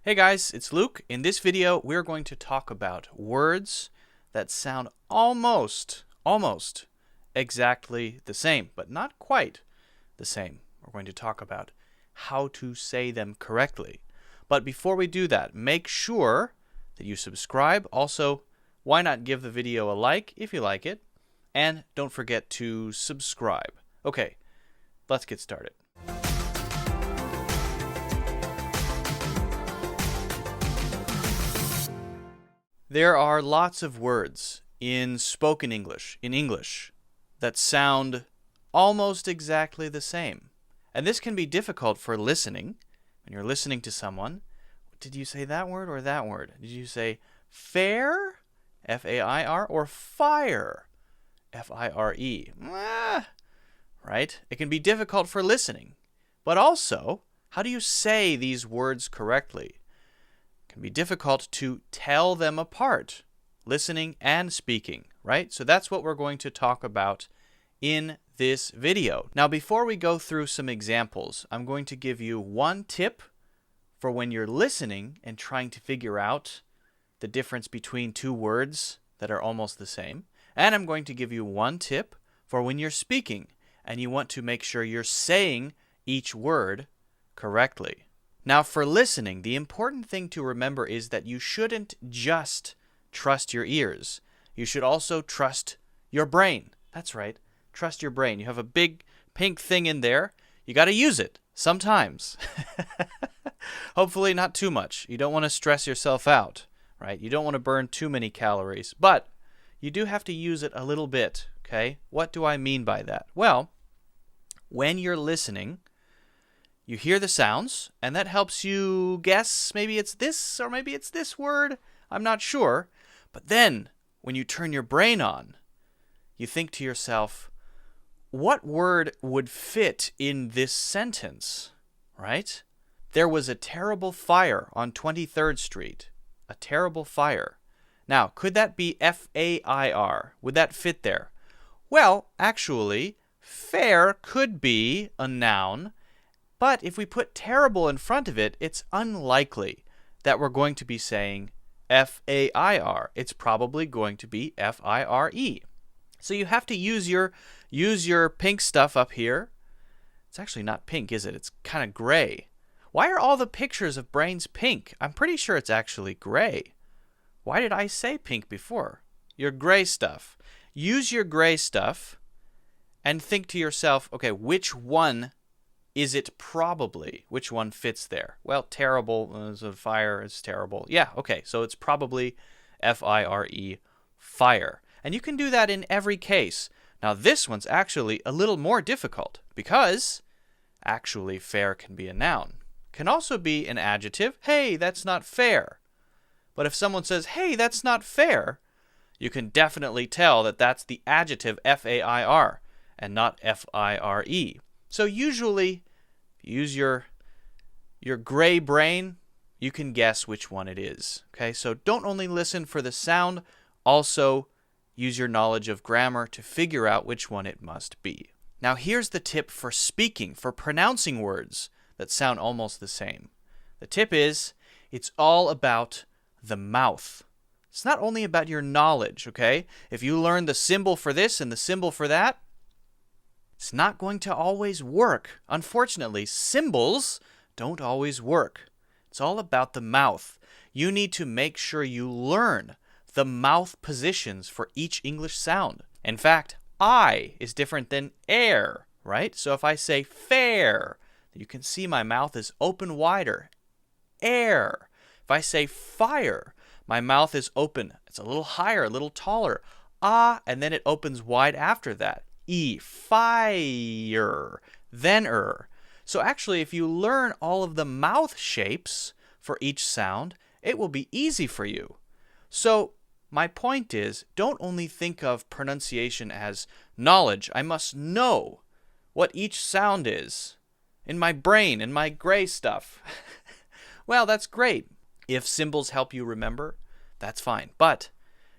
Hey guys, it's Luke. In this video, we're going to talk about words that sound almost exactly the same, but not quite the same. We're going to talk about how to say them correctly. But before we do that, make sure that you subscribe. Also, why not give the video a like if you like it? And don't forget to subscribe. Okay, let's get started. There are lots of words in spoken English, that sound almost exactly the same. And this can be difficult for listening. When you're listening to someone, did you say that word or that word? Did you say fair, F-A-I-R, or fire, F-I-R-E? Right? It can be difficult for listening. But also, how do you say these words correctly? Can be difficult to tell them apart, listening and speaking, right? So that's what we're going to talk about in this video. Now, before we go through some examples, I'm going to give you one tip for when you're listening and trying to figure out the difference between two words that are almost the same. And I'm going to give you one tip for when you're speaking and you want to make sure you're saying each word correctly. Now, for listening, the important thing to remember is that you shouldn't just trust your ears. You should also trust your brain. That's right. Trust your brain. You have a big pink thing in there. You got to use it sometimes. Hopefully not too much. You don't want to stress yourself out, right? You don't want to burn too many calories. But you do have to use it a little bit, okay? What do I mean by that? Well, when you're listening, you hear the sounds, and that helps you guess maybe it's this or maybe it's this word. I'm not sure. But then, when you turn your brain on, you think to yourself, what word would fit in this sentence, right? There was a terrible fire on 23rd Street. A terrible fire. Now, could that be F-A-I-R? Would that fit there? Well, actually, fair could be a noun. But if we put terrible in front of it, it's unlikely that we're going to be saying F-A-I-R. It's probably going to be F-I-R-E. So you have to use your pink stuff up here. It's actually not pink, is it? It's kind of gray. Why are all the pictures of brains pink? I'm pretty sure it's actually gray. Why did I say pink before? Your gray stuff. Use your gray stuff and think to yourself, okay, which one is it probably? Which one fits there? Well, terrible is a fire is terrible. Yeah, okay, so it's probably F-I-R-E, fire. And you can do that in every case. Now, this one's actually a little more difficult because actually fair can be a noun. Can also be an adjective. Hey, that's not fair. But if someone says, hey, that's not fair, you can definitely tell that that's the adjective F-A-I-R and not F-I-R-E. So usually, if you use your gray brain, you can guess which one it is. Okay, so don't only listen for the sound, also use your knowledge of grammar to figure out which one it must be. Now here's the tip for speaking, for pronouncing words that sound almost the same. The tip is, it's all about the mouth. It's not only about your knowledge, okay? If you learn the symbol for this and the symbol for that, it's not going to always work. Unfortunately, symbols don't always work. It's all about the mouth. You need to make sure you learn the mouth positions for each English sound. In fact, I is different than air, right? So if I say fair, you can see my mouth is open wider. Air. If I say fire, my mouth is open. It's a little higher, a little taller. Ah, and then it opens wide after that. E, fire, then So actually, if you learn all of the mouth shapes for each sound, it will be easy for you. So my point is, don't only think of pronunciation as knowledge. I must know what each sound is in my brain, in my gray stuff. Well, that's great. If symbols help you remember, that's fine. But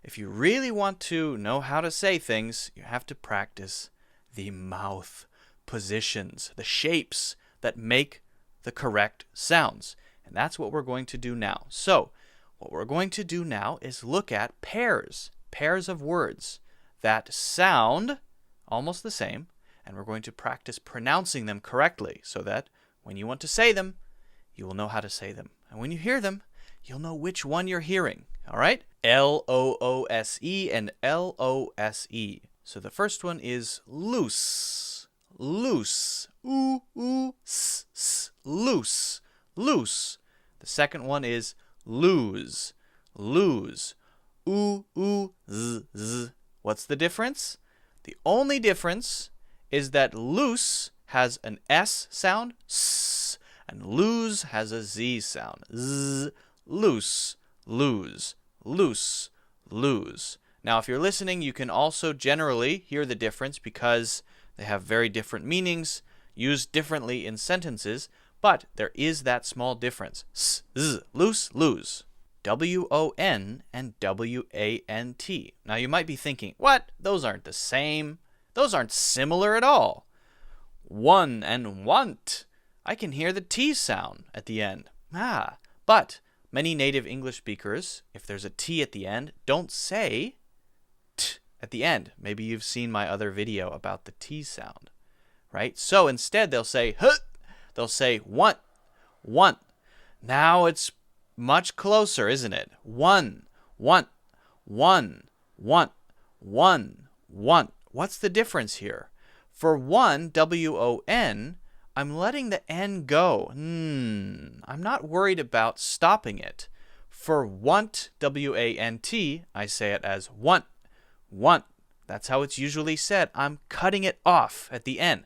if you really want to know how to say things, you have to practice the mouth positions, the shapes that make the correct sounds. And that's what we're going to do now. So, what we're going to do now is look at pairs of words that sound almost the same, and we're going to practice pronouncing them correctly so that when you want to say them, you will know how to say them. And when you hear them, you'll know which one you're hearing. All right? L-O-O-S-E and L-O-S-E. So the first one is loose. Loose. Ooh-ooh-s-s. Loose. Loose. The second one is lose. Lose. Ooh-ooh-z-z. What's the difference? The only difference is that loose has an S sound, s, and lose has a Z sound, z. Loose, lose, loose, lose. Now, if you're listening, you can also generally hear the difference because they have very different meanings, used differently in sentences, but there is that small difference. S, z, loose, lose. W-O-N and W-A-N-T. Now, you might be thinking, what? Those aren't the same. Those aren't similar at all. One and want. I can hear the T sound at the end. But many native English speakers, if there's a T at the end, don't say T at the end. Maybe you've seen my other video about the T sound, right? So instead, they'll say H. They'll say want, want. Now it's much closer, isn't it? One, want, one, want, one, want. What's the difference here? For one, W-O-N, I'm letting the N go. I'm not worried about stopping it. For want, W-A-N-T, I say it as want, want. That's how it's usually said. I'm cutting it off at the end.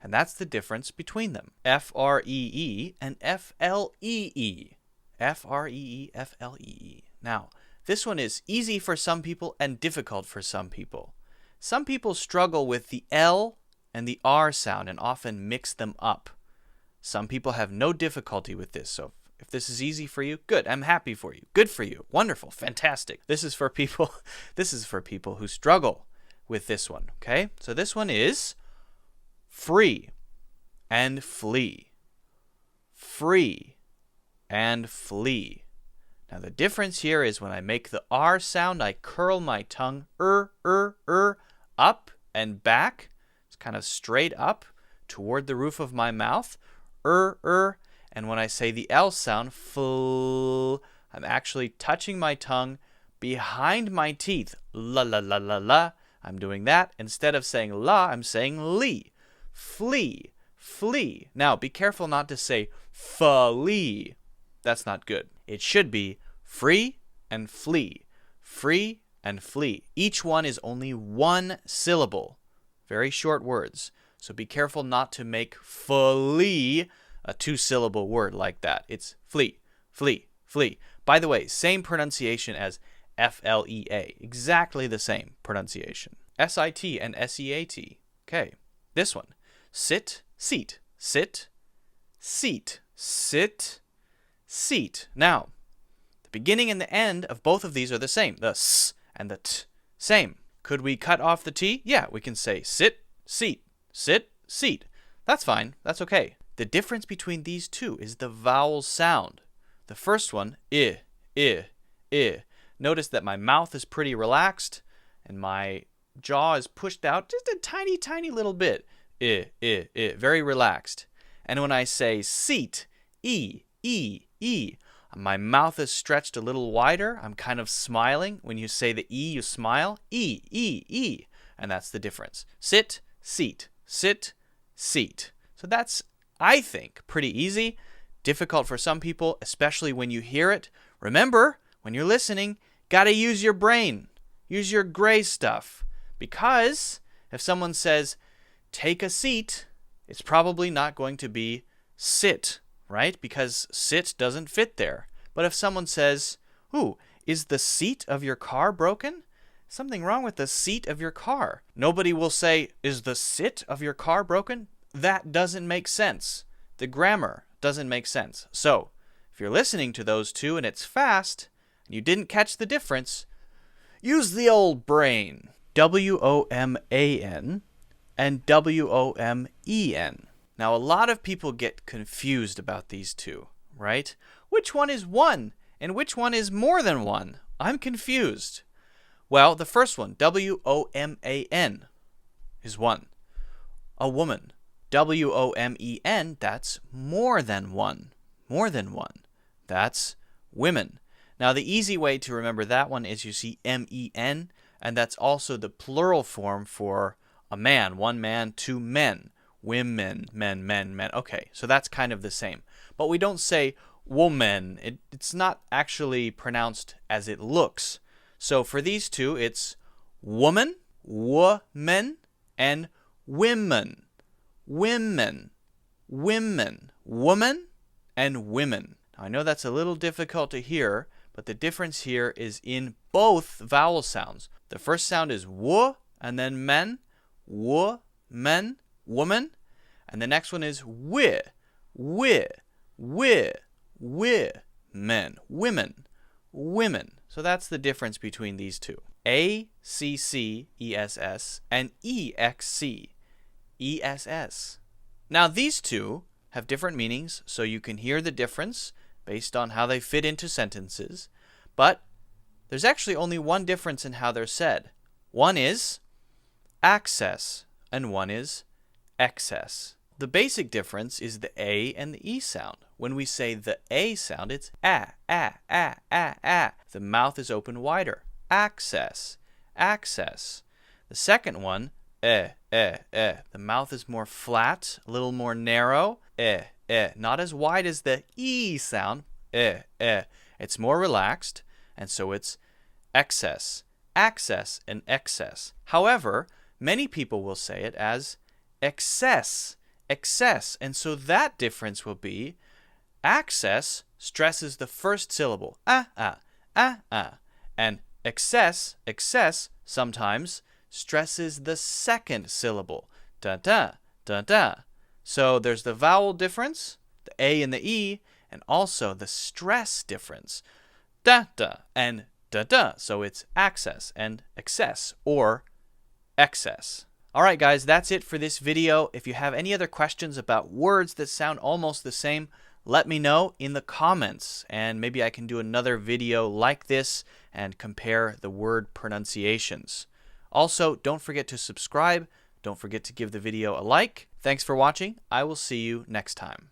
And that's the difference between them. F-R-E-E and F-L-E-E. F-R-E-E, F-L-E-E. Now, this one is easy for some people and difficult for some people. Some people struggle with the L and the R sound and often mix them up. Some people have no difficulty with this, so if this is easy for you, good. I'm happy for you. Good for you. Wonderful. Fantastic. This is for people who struggle with this one, okay? So this one is free and flee. Free and flee. Now the difference here is when I make the R sound, I curl my tongue up and back. It's kind of straight up toward the roof of my mouth. And when I say the L sound, fl, I'm actually touching my tongue behind my teeth. La la la la la. I'm doing that. Instead of saying la, I'm saying li. Flee. Flee. Now be careful not to say flee. That's not good. It should be free and flee. Free and flee. Each one is only one syllable. Very short words. So be careful not to make flee a two-syllable word like that. It's flee, flee, flee. By the way, same pronunciation as F-L-E-A. Exactly the same pronunciation. S-I-T and S-E-A-T. Okay. This one. Sit, seat. Sit, seat. Sit, seat. Now, the beginning and the end of both of these are the same. The S and the T. Same. Could we cut off the T? Yeah, we can say sit, seat. Sit, seat. That's fine. That's okay. The difference between these two is the vowel sound. The first one, I. Notice that my mouth is pretty relaxed and my jaw is pushed out just a tiny, tiny little bit. Very relaxed. And when I say seat, E, my mouth is stretched a little wider. I'm kind of smiling. When you say the E, you smile. E. And that's the difference. Sit, seat. Sit, seat. So that's, I think, pretty easy. Difficult for some people, especially when you hear it. Remember, when you're listening, gotta use your brain. Use your gray stuff. Because if someone says, take a seat, it's probably not going to be sit, right? Because sit doesn't fit there. But if someone says, ooh, is the seat of your car broken? Something wrong with the seat of your car. Nobody will say, is the sit of your car broken? That doesn't make sense. The grammar doesn't make sense. So, if you're listening to those two and it's fast, and you didn't catch the difference, use the old brain. W-O-M-A-N and W-O-M-E-N. Now, a lot of people get confused about these two, right? Which one is one and which one is more than one? I'm confused. Well, the first one, W-O-M-A-N, is one. A woman, W-O-M-E-N, that's more than one. More than one. That's women. Now, the easy way to remember that one is you see M-E-N, and that's also the plural form for a man. One man, two men. Women, men, men, men. Okay, so that's kind of the same. But we don't say woman. It's not actually pronounced as it looks. So for these two, it's woman, woman, and women. Women, women, woman, and women. Now, I know that's a little difficult to hear, but the difference here is in both vowel sounds. The first sound is w, and then men, men, woman. And the next one is wi, men, women, women. So that's the difference between these two. A-C-C-E-S-S and E-X-C-E-S-S. Now these two have different meanings, so you can hear the difference based on how they fit into sentences. But there's actually only one difference in how they're said. One is access and one is excess. The basic difference is the A and the E sound. When we say the A sound, it's ah. The mouth is open wider. Access, access. The second one, The mouth is more flat, a little more narrow. Not as wide as the E sound. It's more relaxed, and so it's excess, access, and excess. However, many people will say it as excess, excess, and so that difference will be access stresses the first syllable, and excess sometimes stresses the second syllable, da. So there's the vowel difference, the A and the E, and also the stress difference, da and da. So it's access and excess or excess. All right, guys, that's it for this video. If you have any other questions about words that sound almost the same, let me know in the comments, and maybe I can do another video like this and compare the word pronunciations. Also, don't forget to subscribe. Don't forget to give the video a like. Thanks for watching. I will see you next time.